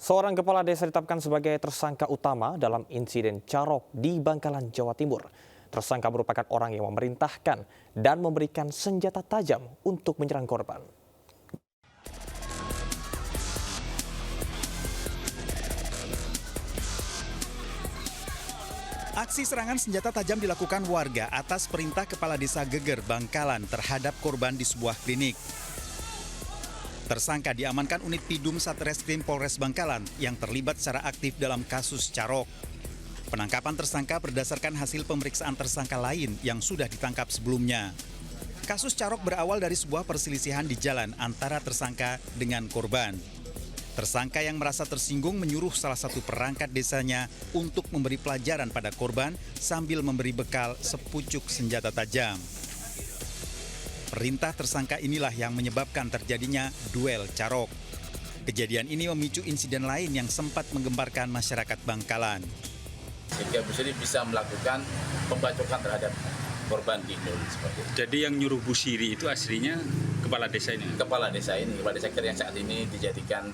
Seorang kepala desa ditetapkan sebagai tersangka utama dalam insiden Carok di Bangkalan, Jawa Timur. Tersangka merupakan orang yang memerintahkan dan memberikan senjata tajam untuk menyerang korban. Aksi serangan senjata tajam dilakukan warga atas perintah Kepala Desa Geger, Bangkalan terhadap korban di sebuah klinik. Tersangka diamankan unit Pidum Satreskrim Polres Bangkalan yang terlibat secara aktif dalam kasus Carok. Penangkapan tersangka berdasarkan hasil pemeriksaan tersangka lain yang sudah ditangkap sebelumnya. Kasus Carok berawal dari sebuah perselisihan di jalan antara tersangka dengan korban. Tersangka yang merasa tersinggung menyuruh salah satu perangkat desanya untuk memberi pelajaran pada korban sambil memberi bekal sepucuk senjata tajam. Perintah tersangka inilah yang menyebabkan terjadinya duel Carok. Kejadian ini memicu insiden lain yang sempat menggemparkan masyarakat Bangkalan. Sehingga bisa melakukan pembacokan terhadap korban Dinul seperti itu. Jadi yang nyuruh Bu Siri itu aslinya kepala desa ini? Kepala desa yang saat ini dijadikan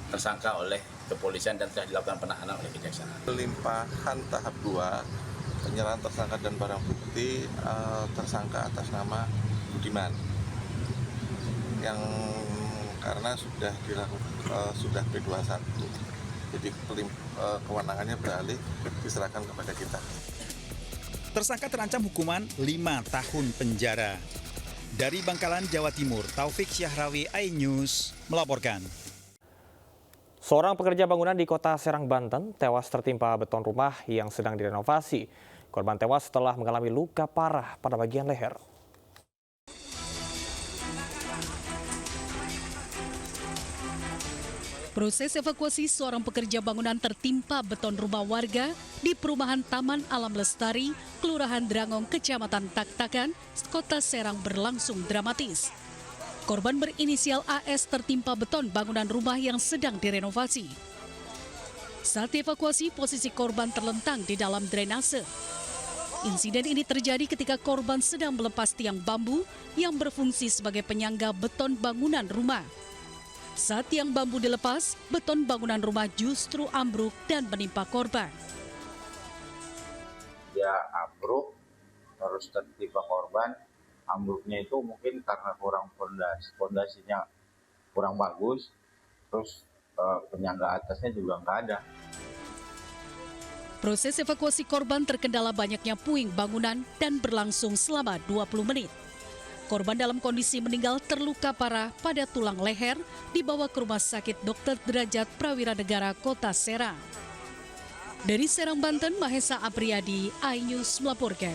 tersangka oleh kepolisian dan telah dilakukan penahanan oleh kejaksaan. Limpahan tahap 2, penyerahan tersangka dan barang bukti tersangka atas nama Budiman yang karena sudah dilakukan sudah P21, jadi kewenangannya beralih diserahkan kepada kita. Tersangka terancam hukuman 5 tahun penjara. Dari Bangkalan, Jawa Timur, Taufik Syahrawi, iNews melaporkan. Seorang pekerja bangunan di kota Serang, Banten tewas tertimpa beton rumah yang sedang direnovasi. Korban tewas setelah mengalami luka parah pada bagian leher. Proses evakuasi seorang pekerja bangunan tertimpa beton rumah warga di perumahan Taman Alam Lestari, Kelurahan Drangong, Kecamatan Tak-Takan, Kota Serang berlangsung dramatis. Korban berinisial AS tertimpa beton bangunan rumah yang sedang direnovasi. Saat dievakuasi, posisi korban terlentang di dalam drainase. Insiden ini terjadi ketika korban sedang melepas tiang bambu yang berfungsi sebagai penyangga beton bangunan rumah. Saat tiang bambu dilepas, beton bangunan rumah justru ambruk dan menimpa korban. Dia ambruk, terus tertimpa korban. Ambruknya itu mungkin karena kurang fondasinya kurang bagus, terus penyangga atasnya juga nggak ada. Proses evakuasi korban terkendala banyaknya puing bangunan dan berlangsung selama 20 menit. Korban dalam kondisi meninggal terluka parah pada tulang leher dibawa ke Rumah Sakit Dr. Derajat Prawira Negara Kota Serang. Dari Serang, Banten, Mahesa Apriyadi, iNews melaporkan.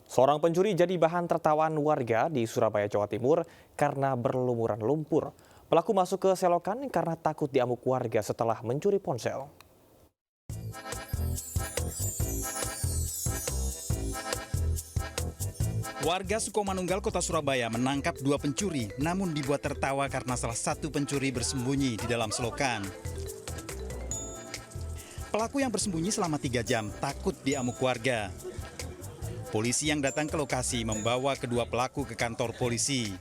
Seorang pencuri jadi bahan tertawaan warga di Surabaya, Jawa Timur karena berlumuran lumpur. Pelaku masuk ke selokan karena takut diamuk warga setelah mencuri ponsel. Warga Sukomanunggal, Kota Surabaya menangkap 2 pencuri, namun dibuat tertawa karena salah satu pencuri bersembunyi di dalam selokan. Pelaku yang bersembunyi selama 3 jam takut diamuk warga. Polisi yang datang ke lokasi membawa kedua pelaku ke kantor polisi.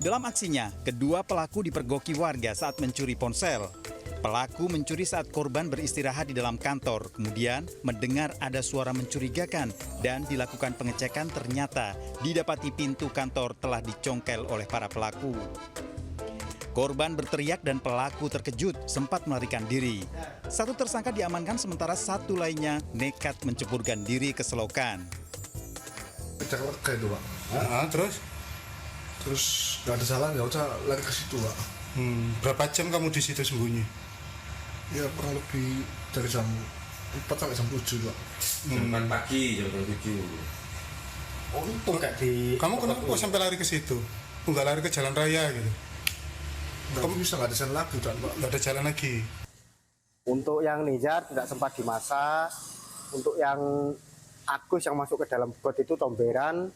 Dalam aksinya, kedua pelaku dipergoki warga saat mencuri ponsel. Pelaku mencuri saat korban beristirahat di dalam kantor, kemudian mendengar ada suara mencurigakan dan dilakukan pengecekan, ternyata didapati pintu kantor telah dicongkel oleh para pelaku. Korban berteriak dan pelaku terkejut sempat melarikan diri. Satu tersangka diamankan sementara satu lainnya nekat menceburkan diri ke selokan. Pecah lega itu, Pak. Terus nggak ada salah, nggak usah lari ke situ, Pak. Berapa jam kamu di situ sembunyi? Ya kurang lebih dari jam 4 sampai jam 7, Pak. Jam 4 pagi, jam 7. Untung kayak di... Kamu kenapa kok sampai lari ke situ? Nggak lari ke jalan raya gitu? Kamu bisa nggak ada jalan lagi, Pak. Nggak ada jalan lagi. Untuk yang Nijar tidak sempat dimasak. Untuk yang Agus yang masuk ke dalam got itu tomberan,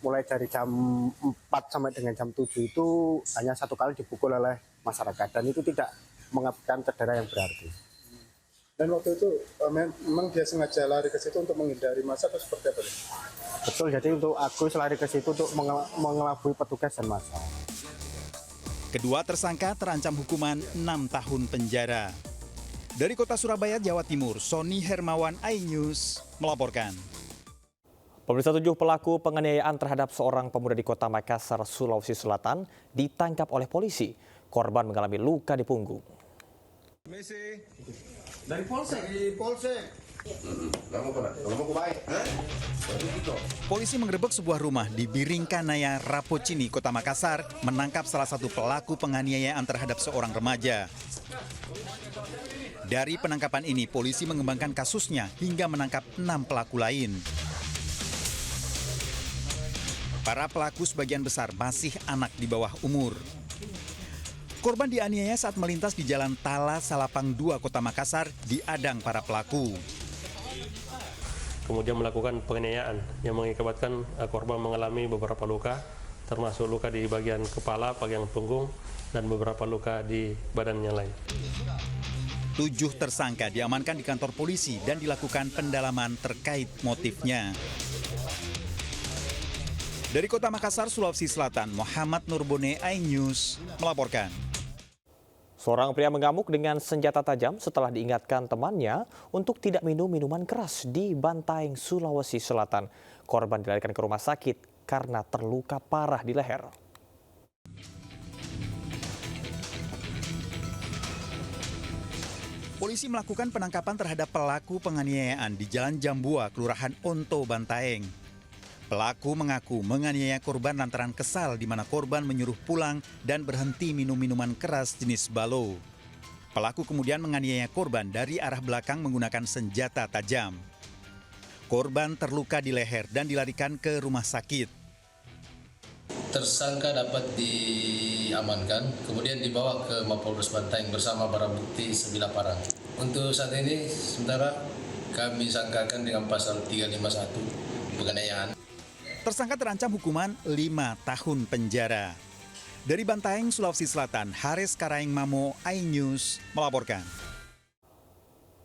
mulai dari jam 4 sampai dengan jam 7 itu hanya 1 kali dipukul oleh masyarakat. Dan itu tidak mengakibatkan cedera yang berarti. Dan waktu itu memang dia sengaja lari ke situ untuk menghindari massa atau seperti apa? Betul, jadi untuk Agus lari ke situ untuk mengelabui petugas dan massa. Kedua tersangka terancam hukuman 6 tahun penjara. Dari kota Surabaya, Jawa Timur, Sony Hermawan, iNews melaporkan. Pemirsa, 7 pelaku penganiayaan terhadap seorang pemuda di kota Makassar, Sulawesi Selatan ditangkap oleh polisi. Korban mengalami luka di punggung. Dari polsek. Polisi mengerebek sebuah rumah di Biringkanaya, Rapocini, Kota Makassar, menangkap salah satu pelaku penganiayaan terhadap seorang remaja. Dari penangkapan ini, polisi mengembangkan kasusnya hingga menangkap 6 pelaku lain. Para pelaku sebagian besar masih anak di bawah umur. Korban dianiaya saat melintas di Jalan Tala Salapang 2, Kota Makassar, diadang para pelaku. Kemudian melakukan penganiayaan yang mengakibatkan korban mengalami beberapa luka, termasuk luka di bagian kepala, bagian punggung, dan beberapa luka di badan yang lain. 7 tersangka diamankan di kantor polisi dan dilakukan pendalaman terkait motifnya. Dari Kota Makassar, Sulawesi Selatan, Muhammad Nurbone, iNews melaporkan. Seorang pria mengamuk dengan senjata tajam setelah diingatkan temannya untuk tidak minum minuman keras di Bantaeng, Sulawesi Selatan. Korban dilarikan ke rumah sakit karena terluka parah di leher. Polisi melakukan penangkapan terhadap pelaku penganiayaan di Jalan Jambua, Kelurahan Onto, Bantaeng. Pelaku mengaku menganiaya korban lantaran kesal di mana korban menyuruh pulang dan berhenti minum minuman keras jenis balo. Pelaku kemudian menganiaya korban dari arah belakang menggunakan senjata tajam. Korban terluka di leher dan dilarikan ke rumah sakit. Tersangka dapat diamankan, kemudian dibawa ke Mapolres Bantaeng bersama barang bukti sebilah parang. Untuk saat ini, sementara kami sangkakan dengan pasal 351 penganiayaan. Tersangka terancam hukuman 5 tahun penjara. Dari Bantaeng, Sulawesi Selatan, Haris Karaeng Mamo, iNews melaporkan.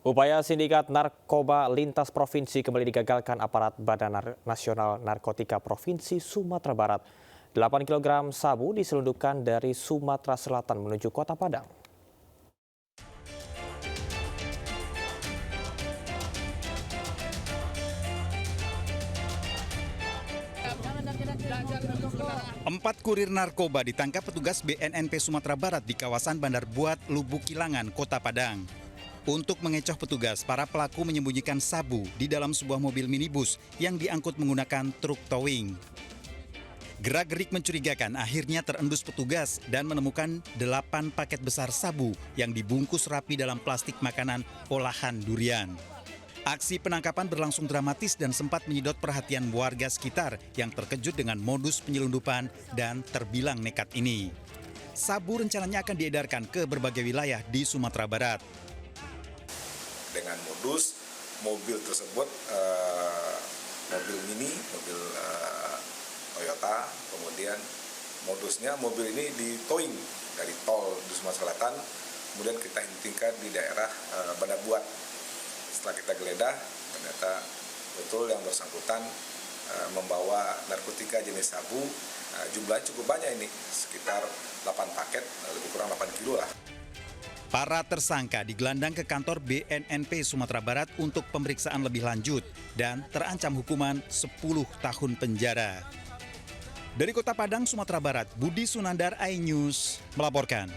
Upaya sindikat narkoba lintas provinsi kembali digagalkan aparat Badan Nasional Narkotika Provinsi Sumatera Barat. 8 kg sabu diselundupkan dari Sumatera Selatan menuju Kota Padang. Empat kurir narkoba ditangkap petugas BNNP Sumatera Barat di kawasan Bandar Buat, Lubuk Kilangan, Kota Padang. Untuk mengecoh petugas, para pelaku menyembunyikan sabu di dalam sebuah mobil minibus yang diangkut menggunakan truk towing. Gerak-gerik mencurigakan akhirnya terendus petugas dan menemukan 8 paket besar sabu yang dibungkus rapi dalam plastik makanan olahan durian. Aksi penangkapan berlangsung dramatis dan sempat menyedot perhatian warga sekitar yang terkejut dengan modus penyelundupan dan terbilang nekat ini. Sabu rencananya akan diedarkan ke berbagai wilayah di Sumatera Barat. Dengan modus mobil tersebut, mobil mini, mobil Toyota, kemudian modusnya mobil ini di towing dari tol di Sumatera Selatan, kemudian kita hentikan di daerah Bandar Buat. Setelah kita geledah, ternyata betul yang bersangkutan membawa narkotika jenis sabu, jumlahnya cukup banyak ini, sekitar 8 paket, lebih kurang 8 kilo lah. Para tersangka digelandang ke kantor BNNP Sumatera Barat untuk pemeriksaan lebih lanjut dan terancam hukuman 10 tahun penjara. Dari Kota Padang, Sumatera Barat, Budi Sunandar, iNews melaporkan.